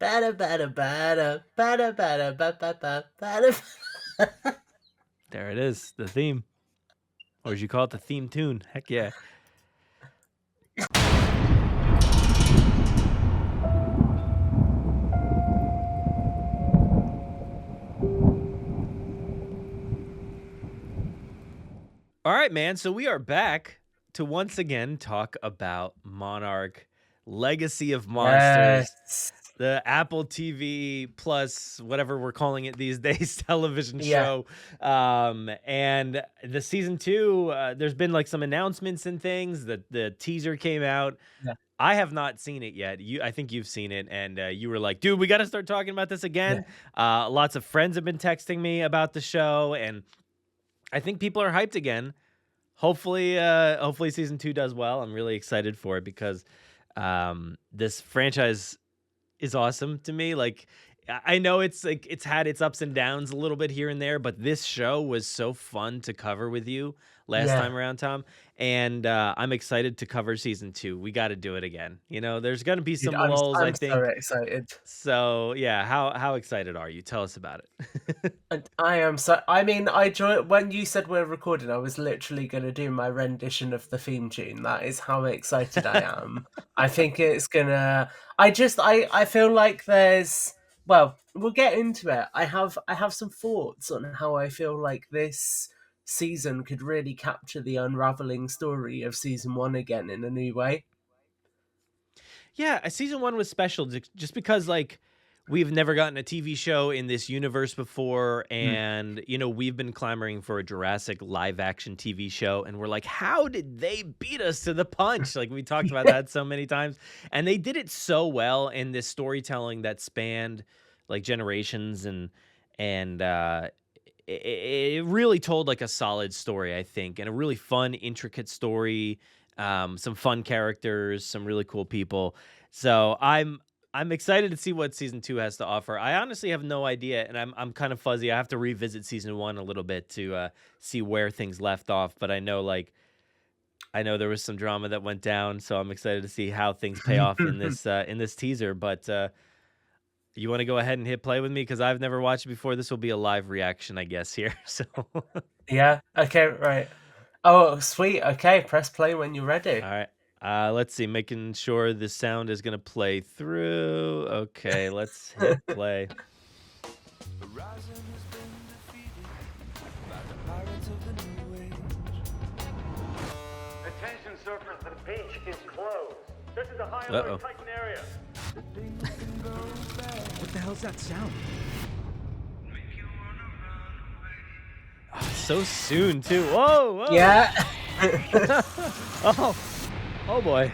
Better, better, better, better, better, better, better. There it is, the theme. Or as you call it, the theme tune. Heck yeah. All right, man. So we are back to once again talk about Monarch, Legacy of Monsters, the Apple TV Plus, whatever we're calling it these days, television show. And the season 2, there's been like some announcements and things. The teaser came out. Yeah. I have not seen it yet. I think you've seen it, and you were like, dude, we got to start talking about this again. Lots of friends have been texting me about the show, and I think people are hyped again. Hopefully season 2 does well. I'm really excited for it because this franchise is awesome to me. Like, I know it's like it's had its ups and downs a little bit here and there, but this show was so fun to cover with you last time around, Tom. And I'm excited to cover season 2. We got to do it again. You know, there's going to be some lulls, I think. I'm so excited. So yeah, how excited are you? Tell us about it. And I am so. I mean, when you said we're recording, I was literally going to do my rendition of the theme tune. That is how excited I am. I think it's gonna. I feel like there's. Well, we'll get into it. I have some thoughts on how I feel like this season could really capture the unraveling story of season 1 again in a new way. Yeah, season 1 was special just because, like, we've never gotten a TV show in this universe before, and, you know, we've been clamoring for a Jurassic live-action TV show, and we're like, how did they beat us to the punch? Like, we talked about that so many times, and they did it so well in this storytelling that spanned, like, generations, and it really told, like, a solid story, I think, and a really fun, intricate story, some fun characters, some really cool people. So I'm excited to see what season 2 has to offer. I honestly have no idea, and I'm kind of fuzzy. I have to revisit season 1 a little bit to see where things left off. But I know there was some drama that went down, so I'm excited to see how things pay off in this teaser. But you want to go ahead and hit play with me because I've never watched it before. This will be a live reaction, I guess, here. So yeah. Okay. Right. Oh, sweet. Okay. Press play when you're ready. All right. Let's see. Making sure the sound is going to play through. Okay. Let's hit play. Attention surfers, the beach is closed. This is a high alert Titan area. What the hell's that sound? Oh, so soon too. Whoa. Yeah. Oh boy.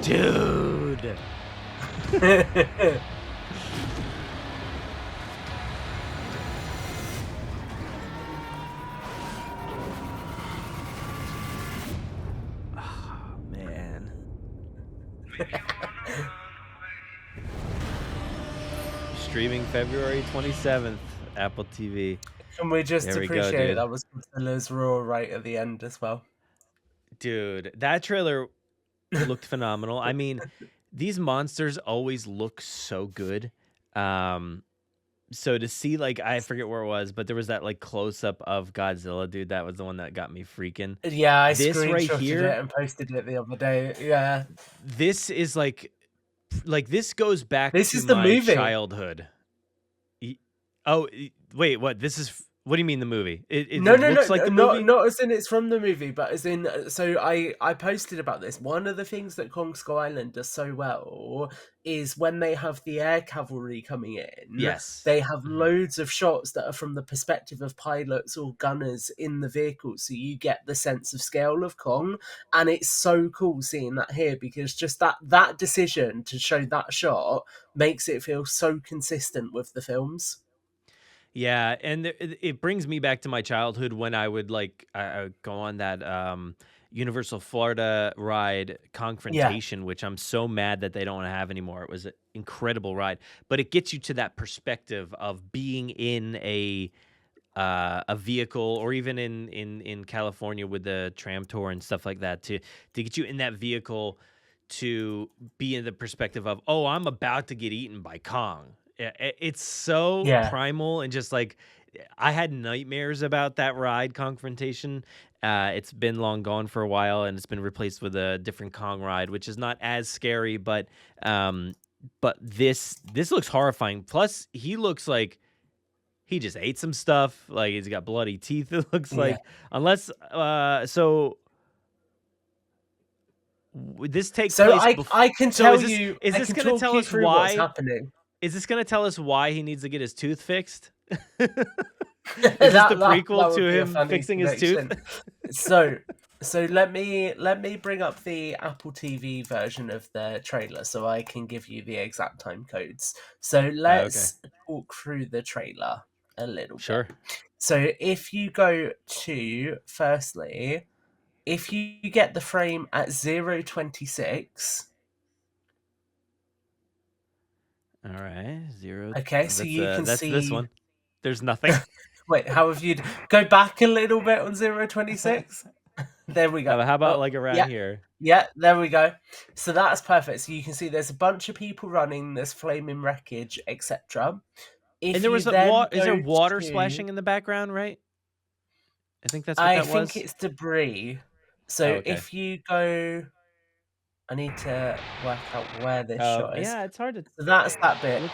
Dude. Oh, man. Streaming February 27th, Apple TV. Can we just appreciate go, it? That was Godzilla's roar right at the end as well. Dude, that trailer looked phenomenal. I mean, these monsters always look so good. So to see, like, I forget where it was, but there was that, like, close-up of Godzilla, dude. That was the one that got me freaking. Yeah, I screenshotted it and posted it the other day. Yeah. This is, like this goes back this to is the my movie. childhood. Oh, wait, what? This is... What do you mean the movie? It No, looks like the movie? not as in it's from the movie, but as in, so I posted about this. One of the things that Kong Skull Island does so well is when they have the air cavalry coming in, yes, they have loads of shots that are from the perspective of pilots or gunners in the vehicle, so you get the sense of scale of Kong, and it's so cool seeing that here, because just that decision to show that shot makes it feel so consistent with the films. Yeah, and it brings me back to my childhood when I would I would go on that Universal Florida ride, Confrontation, which I'm so mad that they don't have anymore. It was an incredible ride, but it gets you to that perspective of being in a a vehicle, or even in California with the tram tour and stuff like that, to get you in that vehicle to be in the perspective of, oh, I'm about to get eaten by Kong. It's so Yeah. primal, and just like, I had nightmares about that ride, Confrontation. It's been long gone for a while, and it's been replaced with a different Kong ride, which is not as scary, but this looks horrifying. Plus, he looks like he just ate some stuff. Like, he's got bloody teeth, it looks Yeah. like. Unless, so would this take So place I can so tell is this you. is I this can gonna talk tell you us through what's why happening. is this gonna tell us why he needs to get his tooth fixed? Is this the prequel would to be a him funny fixing his tooth? connection. So let me bring up the Apple TV version of the trailer so I can give you the exact time codes. So Okay. let's talk through the trailer a little Sure. bit. So if you go to, firstly, if you get the frame at 0.26. All right. 0. Okay, so you can that's see this one. There's nothing. Wait, how have you go back a little bit on 0.26? There we go. How about Oh, like around yeah. here? Yeah, there we go. So that's perfect. So you can see there's a bunch of people running, there's flaming wreckage, etc. If And there was you then is there go water to- splashing in the background, right? I think that's what I that think was. it's debris. So Oh, okay. if you go, I need to work out where this shot is. Yeah, it's hard to. So that's that bit.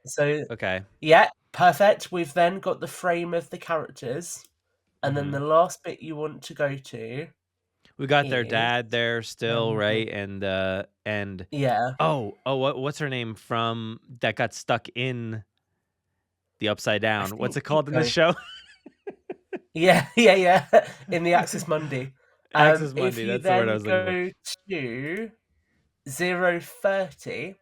So Okay. yeah, perfect. We've then got the frame of the characters, and then Mhm. the last bit you want to go to. We got their is- dad there still, right? And Yeah. what's her name from that got stuck in the Upside Down? What's it think called in this show? Yeah. In the Axis Mundi. Axis Mundi, If you that's the word I then was looking go to 0.30,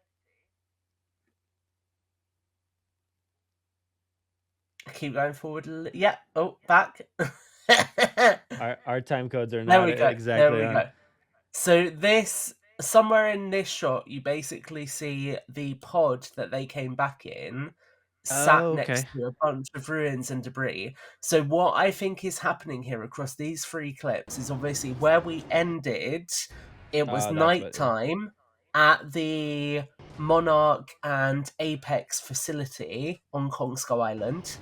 keep going forward. Yeah. Oh, back. Our time codes are There not we go. exactly There we on. go. So this, somewhere in this shot, you basically see the pod that they came back in sat Oh, next okay. to a bunch of ruins and debris. So what I think is happening here across these three clips is obviously where we ended, it was Oh, that's what- nighttime at the Monarch and Apex facility on Kong Skull Island.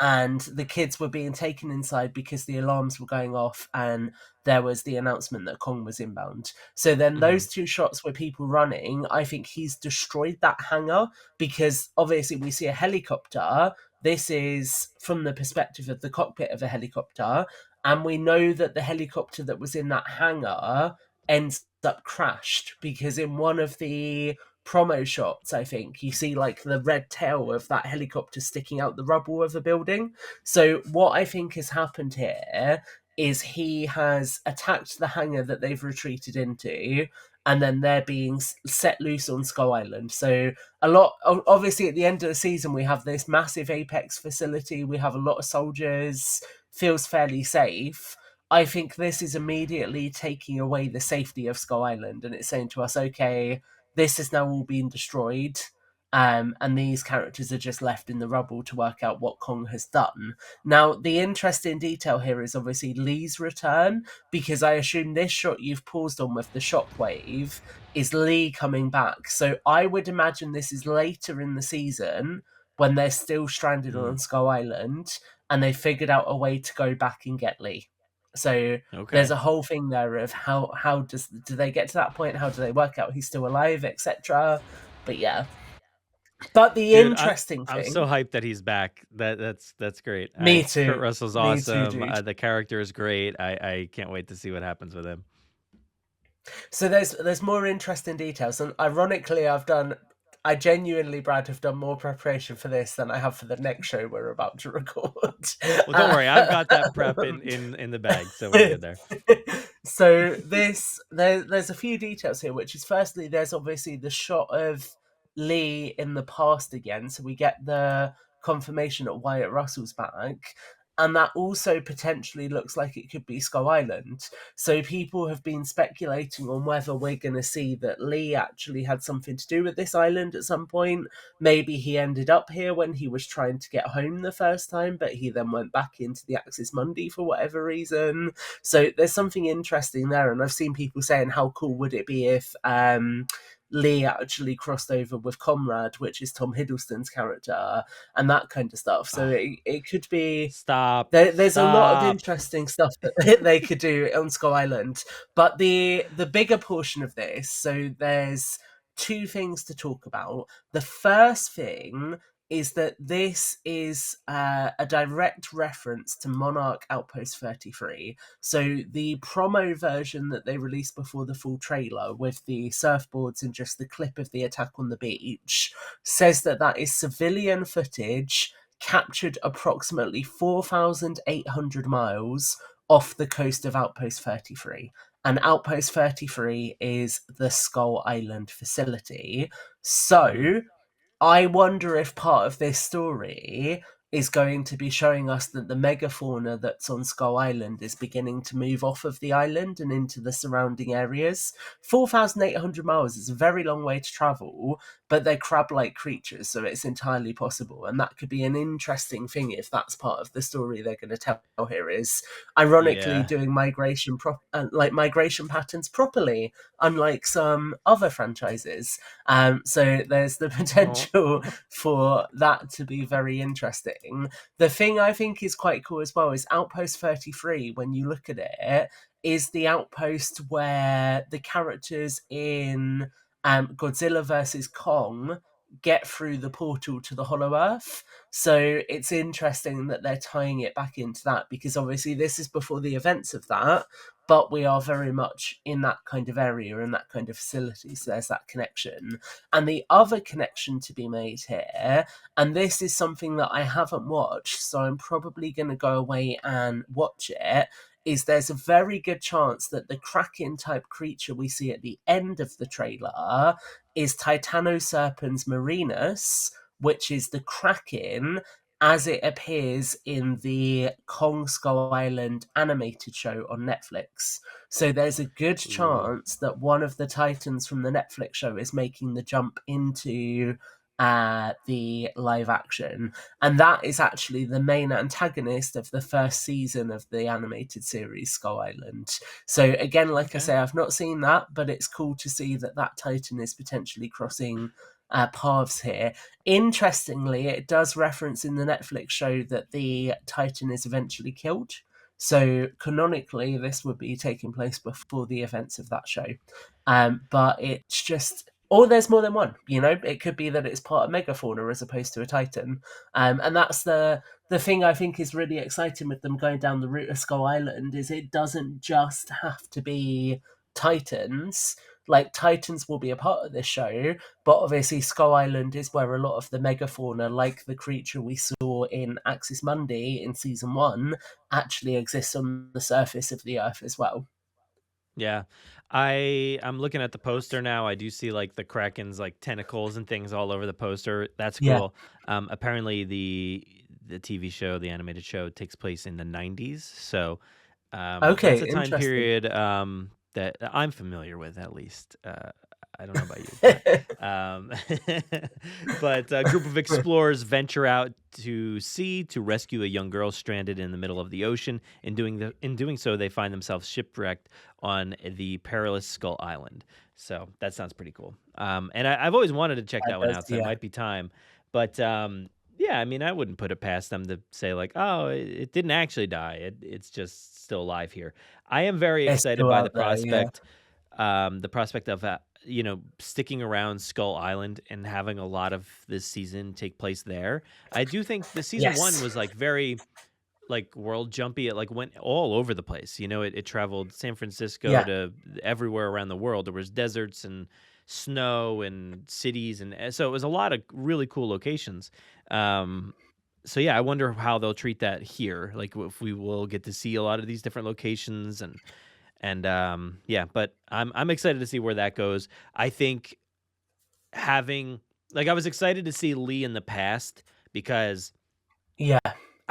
And the kids were being taken inside because the alarms were going off and there was the announcement that Kong was inbound. So then those two shots were people running. I think he's destroyed that hangar because obviously we see a helicopter. This is from the perspective of the cockpit of a helicopter. And we know that the helicopter that was in that hangar ends up crashed because in one of the promo shots, I think you see like the red tail of that helicopter sticking out the rubble of a building. So what I think has happened here is he has attacked the hangar that they've retreated into, and then they're being set loose on Skull Island. So a lot, obviously at the end of the season, we have this massive Apex facility, we have a lot of soldiers, feels fairly safe. I think this is immediately taking away the safety of Skull Island, and it's saying to us, okay, this is now all being destroyed, and these characters are just left in the rubble to work out what Kong has done. Now, the interesting detail here is obviously Lee's return, because I assume this shot you've paused on with the shockwave is Lee coming back. So I would imagine this is later in the season when they're still stranded on Skull Island and they figured out a way to go back and get Lee. So there's a whole thing there of how do they get to that point? How do they work out he's still alive, etc. But yeah. But the interesting thing, I'm so hyped that he's back. That's great. Me too. Kurt Russell's Me too, awesome. dude. The character is great. I can't wait to see what happens with him. So there's more interesting details, and ironically, I genuinely, Brad, have done more preparation for this than I have for the next show we're about to record. Well, don't worry, I've got that prep in the bag, so we're good there. So there's a few details here, which is firstly, there's obviously the shot of Lee in the past again, so we get the confirmation that Wyatt Russell's back. and that also potentially looks like it could be Skull Island. So people have been speculating on whether we're going to see that Lee actually had something to do with this island at some point. Maybe he ended up here when he was trying to get home the first time, but he then went back into the Axis Mundi for whatever reason. So there's something interesting there, and I've seen people saying how cool would it be if Lee actually crossed over with Comrade, which is Tom Hiddleston's character, and that kind of stuff. So it could be... Stop. There's a lot of Stop. interesting stuff that they could do on Skull Island. But the bigger portion of this, so there's two things to talk about. The first thing is that this is a direct reference to Monarch Outpost 33. So the promo version that they released before the full trailer with the surfboards and just the clip of the attack on the beach says that that is civilian footage captured approximately 4,800 miles off the coast of Outpost 33. And Outpost 33 is the Skull Island facility. So I wonder if part of this story is going to be showing us that the megafauna that's on Skull Island is beginning to move off of the island and into the surrounding areas. 4,800 miles is a very long way to travel, but they're crab-like creatures, so it's entirely possible. And that could be an interesting thing if that's part of the story they're going to tell here, is ironically doing migration patterns properly, unlike some other franchises. So there's the potential for that to be very interesting. The thing I think is quite cool as well is Outpost 33, when you look at it, is the outpost where the characters in Godzilla vs. Kong get through the portal to the Hollow Earth. So it's interesting that they're tying it back into that, because obviously this is before the events of that, but we are very much in that kind of area, in that kind of facility, so there's that connection. And the other connection to be made here, and this is something that I haven't watched, so I'm probably going to go away and watch it, is there's a very good chance that the Kraken-type creature we see at the end of the trailer is Titanoserpens marinus, which is the Kraken as it appears in the Kong Skull Island animated show on Netflix. So there's a good chance that one of the Titans from the Netflix show is making the jump into the live action, and that is actually the main antagonist of the first season of the animated series Skull Island. So again, like I say, I've not seen that, but it's cool to see that that Titan is potentially crossing paths here. Interestingly, it does reference in the Netflix show that the Titan is eventually killed. So canonically, this would be taking place before the events of that show. But it's just... Or there's more than one, you know? It could be that it's part of megafauna as opposed to a Titan. And that's the thing I think is really exciting with them going down the route of Skull Island, is it doesn't just have to be Titans. Like, Titans will be a part of this show, but obviously Skull Island is where a lot of the megafauna, like the creature we saw in Axis Mundi in season 1, actually exists on the surface of the Earth as well. Yeah. I'm looking at the poster now. I do see like the Kraken's like tentacles and things all over the poster. That's cool. Yeah. Apparently the TV show, the animated show, takes place in the 90s. So Okay, that's a time interesting. period that I'm familiar with, at least. I don't know about you, but a group of explorers venture out to sea to rescue a young girl stranded in the middle of the ocean. In doing so, they find themselves shipwrecked on the perilous Skull Island. So that sounds pretty cool. And I've always wanted to check that one out, so it might be time. But yeah, I mean, I wouldn't put it past them to say like, oh, it didn't actually die. It's just still alive here. I am very excited by the prospect. The prospect of sticking around Skull Island and having a lot of this season take place there. I do think the season 1 was like very like world jumpy. It like went all over the place. You know, it traveled San Francisco to everywhere around the world. There was deserts and snow and cities, and so it was a lot of really cool locations. So yeah, I wonder how they'll treat that here. Like if we will get to see a lot of these different locations and yeah, but I'm excited to see where that goes. I think I was excited to see Lee in the past because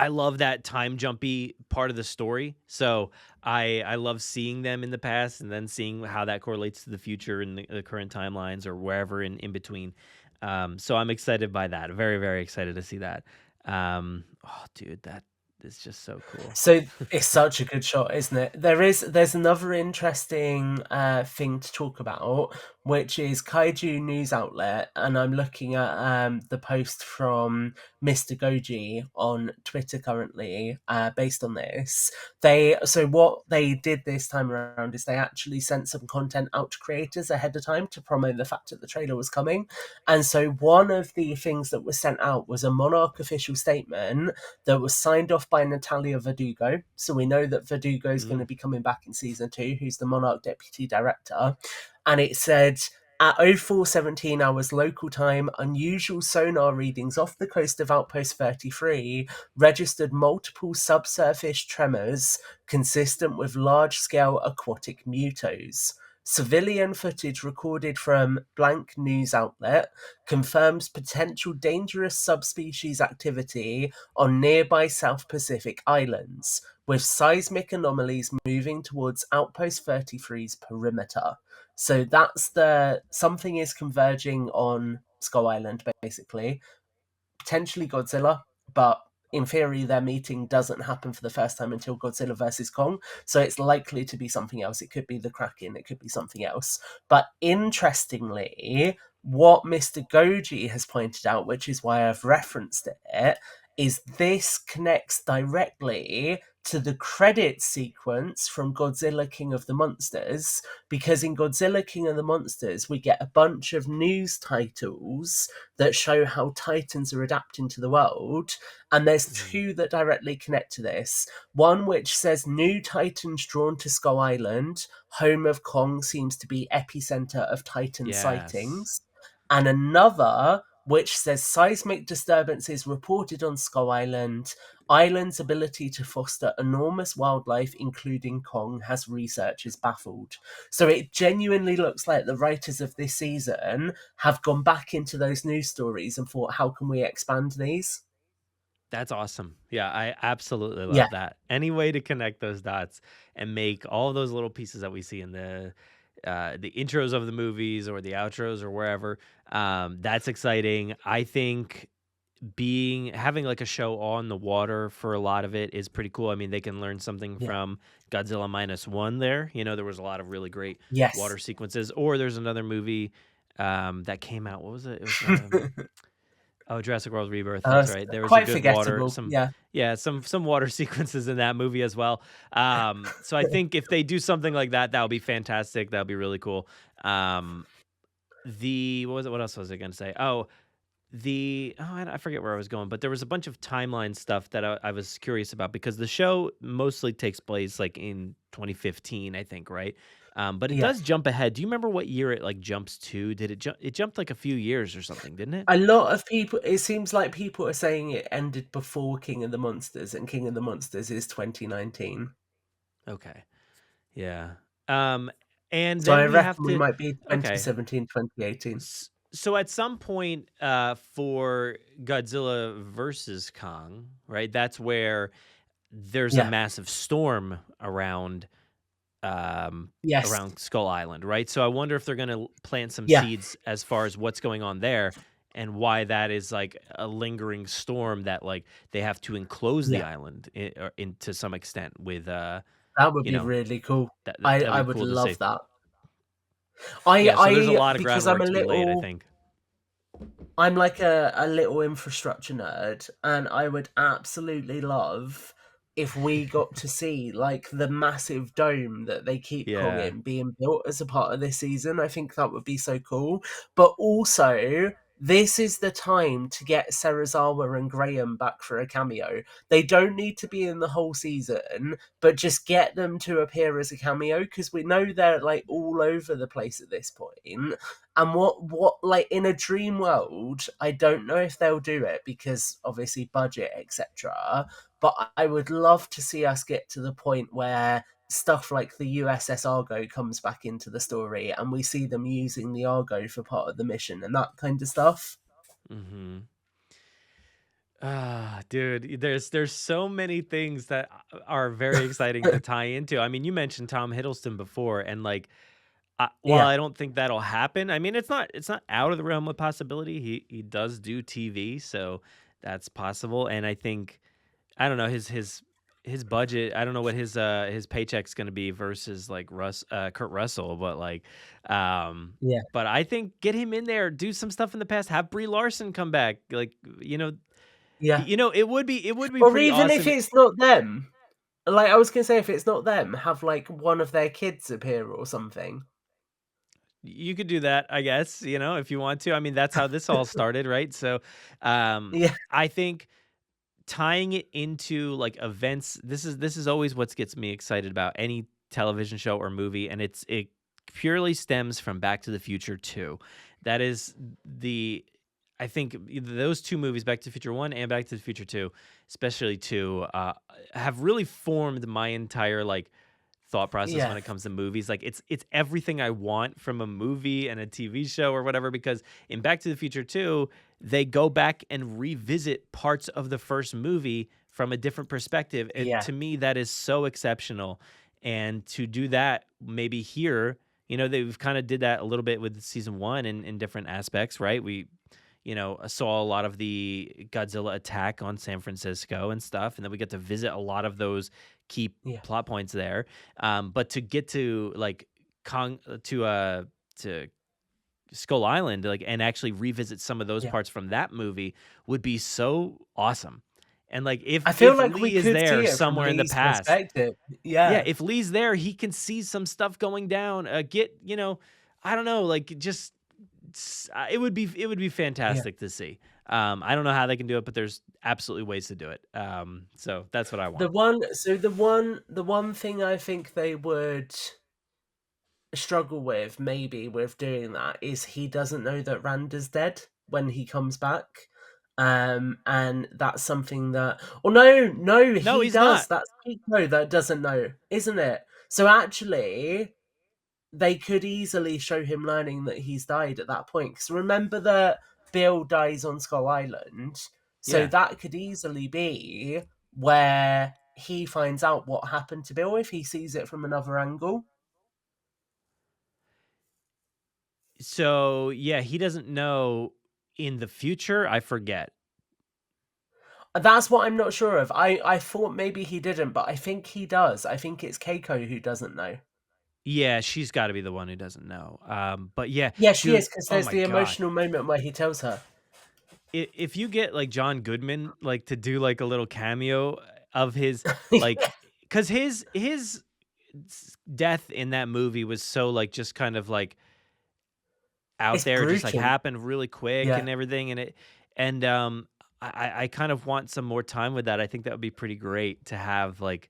I love that time jumpy part of the story. So I love seeing them in the past and then seeing how that correlates to the future and the current timelines or wherever in between. So I'm excited by that. Very, very excited to see that. Oh, dude, that is just so cool. So it's such a good shot, isn't it? There's another interesting thing to talk about, which is Kaiju News Outlet, and I'm looking at the post from Mr. Goji on Twitter currently, based on this. What they did this time around is they actually sent some content out to creators ahead of time to promote the fact that the trailer was coming. And so one of the things that was sent out was a Monarch official statement that was signed off by Natalia Verdugo. So we know that Verdugo is going to be coming back in season 2, who's the Monarch deputy director. And it said, at 04:17 hours local time, unusual sonar readings off the coast of Outpost 33 registered multiple subsurface tremors consistent with large-scale aquatic mutos. Civilian footage recorded from blank news outlet confirms potential dangerous subspecies activity on nearby South Pacific islands, with seismic anomalies moving towards Outpost 33's perimeter. So that's something is converging on Skull Island, basically. Potentially Godzilla, but in theory, their meeting doesn't happen for the first time until Godzilla versus Kong. So it's likely to be something else. It could be the Kraken, it could be something else. But interestingly, what Mr. Goji has pointed out, which is why I've referenced it, is this connects directly to the credit sequence from Godzilla King of the Monsters, because in Godzilla King of the Monsters, we get a bunch of news titles that show how Titans are adapting to the world, and there's two that directly connect to this. One which says new Titans drawn to Skull Island, home of Kong seems to be epicenter of Titan sightings, and another which says seismic disturbances reported on Skull Island. Island's ability to foster enormous wildlife, including Kong, has researchers baffled. So it genuinely looks like the writers of this season have gone back into those news stories and thought, how can we expand these? That's awesome. Yeah, I absolutely Yeah. love that. Any way to connect those dots and make all those little pieces that we see in the intros of the movies or the outros or wherever. That's exciting. I think having like a show on the water for a lot of it is pretty cool. I mean, they can learn something from Godzilla -1 there. You know, there was a lot of really great Yes. water sequences. Or there's another movie that came out. What was it? It was Jurassic World Rebirth. That's right. There was a quite good water, forgettable. some water sequences in that movie as well. So I think if they do something like that, that would be fantastic. That would be really cool. What was it? What else was I going to say? I forget where I was going, but there was a bunch of timeline stuff that I was curious about because the show mostly takes place like in 2015, I think, right? But it does jump ahead. Do you remember what year it like jumps to? Did it jump? It jumped like a few years or something, didn't it? A lot of people, it seems like people are saying it ended before King of the Monsters, and King of the Monsters is 2019. Okay. Yeah. And So then I we have reckon we to. might be Okay. 2017, 2018. So at some point, for Godzilla versus Kong, right? That's where there's a Yeah. massive storm Yes. around Skull Island, right? So I wonder if they're going to plant some Yeah. seeds as far as what's going on there and why that is like a lingering storm that like they have to enclose the Yeah. island to some extent with That would you be know really cool. that'd I be would cool to see. love that. Yeah, so there's a lot of Because I'm groundwork a to be laid, I little, think. I'm like a little infrastructure nerd, and I would absolutely love if we got to see like the massive dome that they keep Kong Yeah. in being built as a part of this season. I think that would be so cool. But also, this is the time to get Serizawa and Graham back for a cameo. They don't need to be in the whole season, but just get them to appear as a cameo because we know they're like all over the place at this point. And what like in a dream world, I don't know if they'll do it because obviously budget, etc. But I would love to see us get to the point where stuff like the USS Argo comes back into the story and we see them using the Argo for part of the mission and that kind of stuff. Mm-hmm. Dude, there's so many things that are very exciting to tie into. I mean, you mentioned Tom Hiddleston before, and like, while Yeah, I don't think that'll happen, I mean, it's not out of the realm of possibility. He does do TV, so that's possible. And I think I don't know his budget. I don't know what his paycheck's going to be versus like Kurt Russell, but like, um, yeah, but I think get him in there, do some stuff in the past, have Brie Larson come back, like yeah. it would be Or pretty even if awesome. it's not them, like I was gonna say, if it's not them, have like one of their kids appear or something. You could do that, I guess, if you want to. I mean, that's how this all started, right? So, Yeah, I think tying it into like events, this is always what gets me excited about any television show or movie, and it purely stems from Back to the Future 2. That is the I think those two movies, Back to the Future 1 and Back to the Future 2, especially 2, have really formed my entire like thought process yeah, when it comes to movies. Like it's everything I want from a movie and a TV show or whatever, because in Back to the Future 2, they go back and revisit parts of the first movie from a different perspective. And yeah, to me, that is so exceptional. And to do that maybe here, they've kind of did that a little bit with season 1 in different aspects, right? We saw a lot of the Godzilla attack on San Francisco and stuff, and then we get to visit a lot of those key yeah, plot points there. But to get to like to Skull Island, like, and actually revisit some of those yeah. parts from that movie would be so awesome. And like I if feel if like we Lee is could see there it from somewhere in the Lee's past, perspective. yeah, Yeah, if Lee's there, he can see some stuff going down. I don't know, like just it would be yeah. fantastic to see. I don't know how they can do it, but there's absolutely ways to do it. So that's what I want. The one thing I think they would struggle with, maybe with doing that, is he doesn't know that Randa's dead when he comes back. And that's something that, oh no, No, he he's does. not. That's Pico that doesn't know, isn't it? So actually, they could easily show him learning that he's died at that point. Because remember that Bill dies on Skull Island, so Yeah. that could easily be where he finds out what happened to Bill if he sees it from another angle. So yeah, he doesn't know in the future. I forget. That's what I'm not sure of. I thought maybe he didn't, but I think he does. I think it's Keiko who doesn't know. Yeah, she's got to be the one who doesn't know. But yeah, Yeah, she is, dude. because Oh there's my the god. emotional moment where he tells her. If you get like John Goodman like to do like a little cameo of his like, because his death in that movie was so like just kind of like out It's there, just like brutal. happened really quick Yeah, and everything, and I kind of want some more time with that. I think that would be pretty great to have like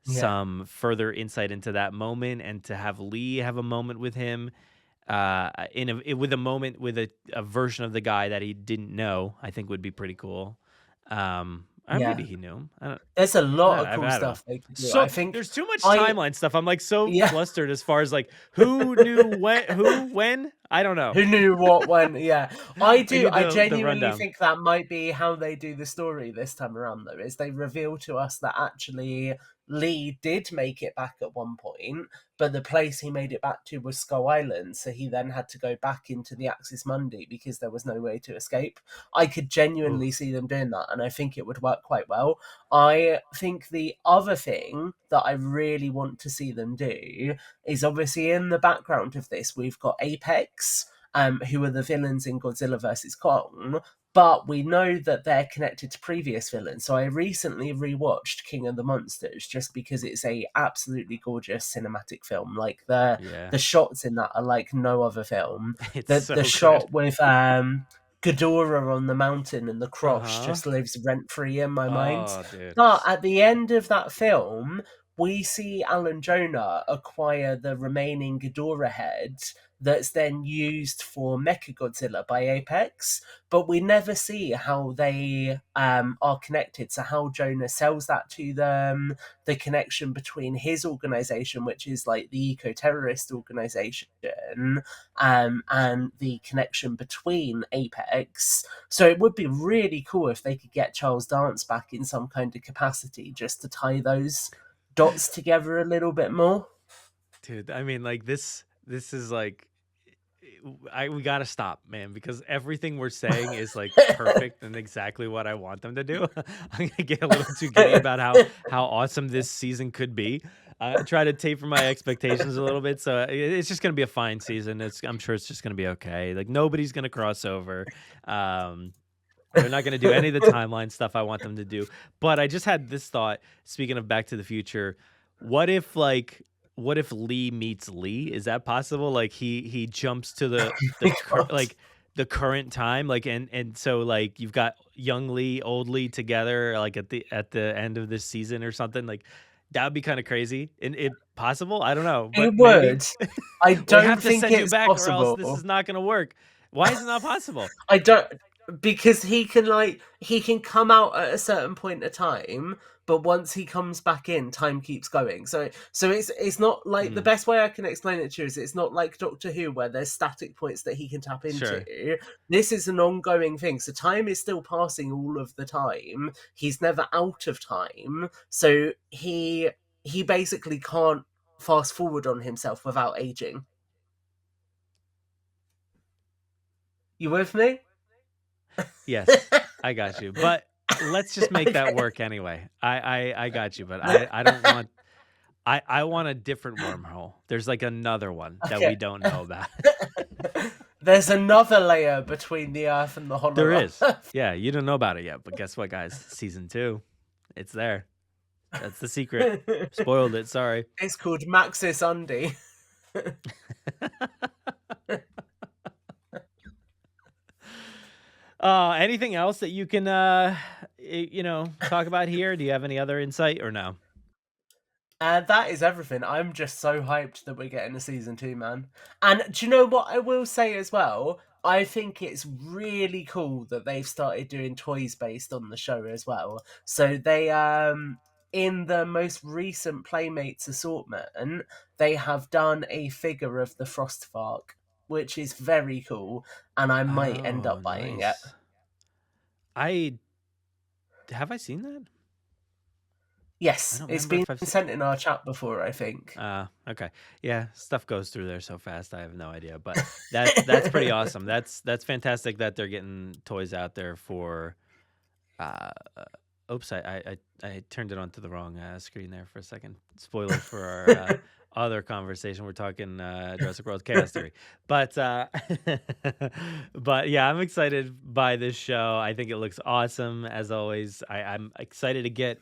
yeah, some further insight into that moment, and to have Lee have a moment with him, with a moment with a version of the guy that he didn't know. I think would be pretty cool. Or yeah. maybe he knew him. There's a lot of cool I don't know. stuff they could do. I So think there's too much I timeline stuff. I'm like so yeah. flustered as far as like who knew when. I don't know. Who knew what when? Yeah, I We do. need I the genuinely rundown. think that might be how they do the story this time around, though, is they reveal to us that actually Lee did make it back at one point, but the place he made it back to was Skull Island, so he then had to go back into the Axis Mundi because there was no way to escape. I could Ooh. genuinely see them doing that, and I think it would work quite well. I think the other thing that I really want to see them do is, obviously in the background of this, we've got Apex, who are the villains in Godzilla vs. Kong, but we know that they're connected to previous villains. So I recently rewatched King of the Monsters just because it's a absolutely gorgeous cinematic film. Like Yeah. the shots in that are like no other film. It's The so good. shot with Ghidorah on the mountain and the cross Uh-huh. just lives rent free in my mind. Oh, dude. But at the end of that film, we see Alan Jonah acquire the remaining Ghidorah head that's then used for Mechagodzilla by Apex, but we never see how they are connected. So how Jonah sells that to them, the connection between his organization, which is like the eco-terrorist organization, and the connection between Apex. So it would be really cool if they could get Charles Dance back in some kind of capacity just to tie those dots together a little bit more. Dude, I mean, like this is like we gotta stop, man, because everything we're saying is like perfect and exactly what I want them to do. I'm gonna get a little too giddy about how awesome this season could be. Try to taper my expectations a little bit, so it's just gonna be a fine season. I'm sure it's just gonna be okay. Like nobody's gonna cross over. They're not gonna do any of the timeline stuff I want them to do. But I just had this thought. Speaking of Back to the Future, what if Lee meets Lee? Is that possible? Like he jumps to like the current time, like and so like you've got young Lee, old Lee together, like at the end of this season or something. Like that would be kind of crazy. And it possible? I don't know, but It maybe would. I we don't have to think send you it's back, or else this possible. is not going to work. Why is it not possible? I don't, because he can come out at a certain point of time, but once he comes back in, time keeps going. So it's not like the best way I can explain it to you is it's not like Doctor Who where there's static points that he can tap into. Sure. This is an ongoing thing. So time is still passing all of the time. He's never out of time. So he basically can't fast forward on himself without aging. You with me? Yes, I got you. But let's just make that work anyway. I got you, but I don't want. I want a different wormhole. There's like another one that we don't know about. There's another layer between the Earth and the Hollow There Earth. is. Yeah, you don't know about it yet, but guess what, guys? Season 2, it's there. That's the secret. Spoiled it. Sorry. It's called Maxis Undy. Anything else that you can, talk about here? Do you have any other insight or no? That is everything. I'm just so hyped that we're getting a season 2, man. And do you know what I will say as well? I think it's really cool that they've started doing toys based on the show as well. So they in the most recent Playmates assortment, they have done a figure of the Frostvark, which is very cool, and I might end up buying it. Have I seen that? Yes, it's been sent in our chat before, I think. Okay. Yeah, stuff goes through there so fast, I have no idea. But that's pretty awesome. That's fantastic that they're getting toys out there for oops, I turned it onto the wrong screen there for a second. Spoiler for our other conversation. We're talking Jurassic World Chaos Theory. But but yeah, I'm excited by this show. I think it looks awesome as always. I'm excited to get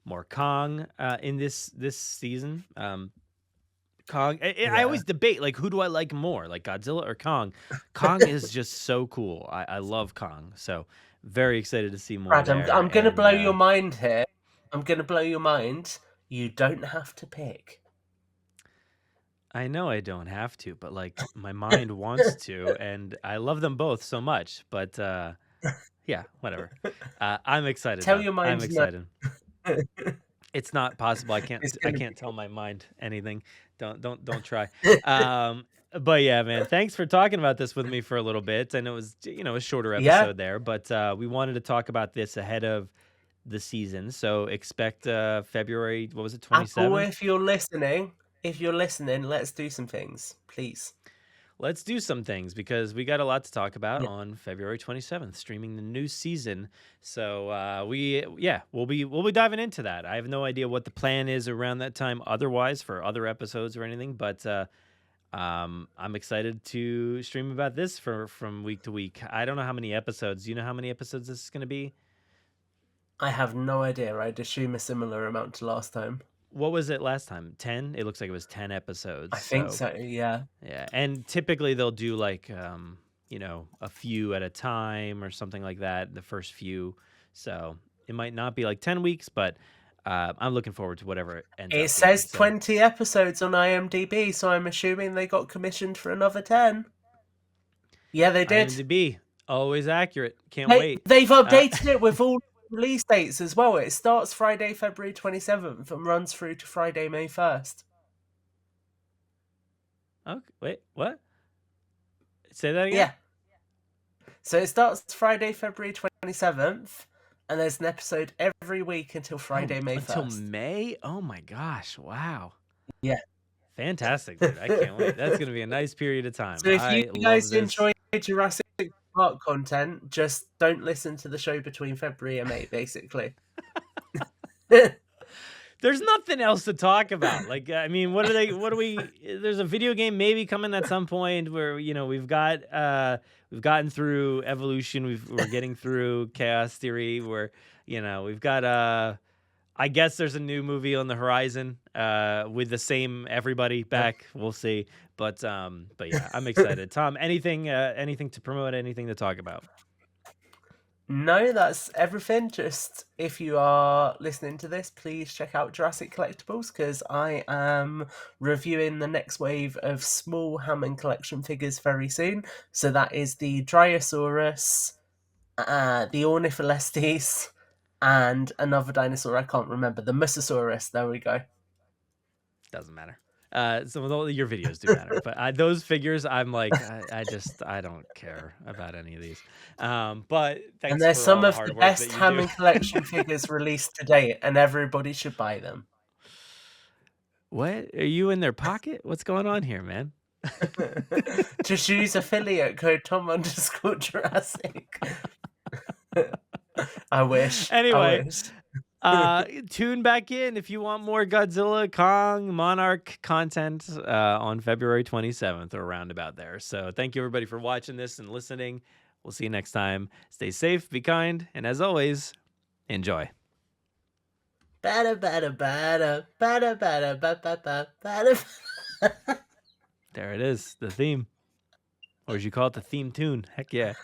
more Kong in this season. Kong, I always debate, like, who do I like more, like Godzilla or Kong? Kong is just so cool. I love Kong, so very excited to see more. Brad, I'm going to blow your mind here. I'm going to blow your mind. You don't have to pick. I know I don't have to, but like my mind wants to, and I love them both so much. But yeah, whatever. I'm excited. Tell your mind. I'm excited. It's not possible. I can't tell my mind anything. Don't try. But yeah, man, thanks for talking about this with me for a little bit. I know it was, a shorter episode there, but we wanted to talk about this ahead of the season. So expect February, what was it, 27th? Apple, if you're listening, let's do some things, please. Let's do some things because we got a lot to talk about on February 27th, streaming the new season. So we'll be diving into that. I have no idea what the plan is around that time otherwise for other episodes or anything, but I'm excited to stream about this from week to week. I don't know how many episodes. Do you know how many episodes this is going to be? I have no idea. I'd assume a similar amount to last time. What was it last time? 10? It looks like it was 10 episodes. I think so, yeah. Yeah, and typically they'll do like, a few at a time or something like that, the first few. So it might not be like 10 weeks, but I'm looking forward to whatever it ends up It being. says So 20 episodes on IMDb, so I'm assuming they got commissioned for another 10. Yeah, they did. IMDb, always accurate. Can't wait. They've updated it with all release dates as well. It starts Friday, February 27th and runs through to Friday, May 1st. Okay, wait, what? Say that again? Yeah. So it starts Friday, February 27th, and there's an episode every week until Friday, May 1st. Until May? Oh my gosh, wow. Yeah. Fantastic, dude. I can't wait. That's going to be a nice period of time. So if you guys love enjoy Jurassic Park content, just don't listen to the show between February and May, basically. There's nothing else to talk about. Like, I mean, what do we, there's a video game maybe coming at some point where, you know, we've gotten through evolution. We're getting through chaos theory where, you know, we've got, I guess there's a new movie on the horizon, with the same everybody back. We'll see. But yeah, I'm excited. Tom, anything to promote, anything to talk about? No, that's everything. Just if you are listening to this, please check out Jurassic Collectibles because I am reviewing the next wave of small Hammond collection figures very soon. So that is the Dryosaurus, the Ornitholestes, and another dinosaur I can't remember, the Mosasaurus. There we go. Doesn't matter. Some of your videos do matter, but those figures, I'm like, I don't care about any of these. But thanks. And there's for some all of hard the work best that you Hammond do. collection figures released to date, and everybody should buy them. What? Are you in their pocket? What's going on here, man? Just use affiliate code Tom_Jurassic. I wish. Anyway. I wish. Tune back in if you want more Godzilla, Kong, Monarch content on February 27th or around about there. So thank you everybody for watching this and listening. We'll see you next time. Stay safe, be kind, and as always, enjoy. Bada bada bada bada bada bada bada. There it is, the theme. Or as you call it, the theme tune. Heck yeah.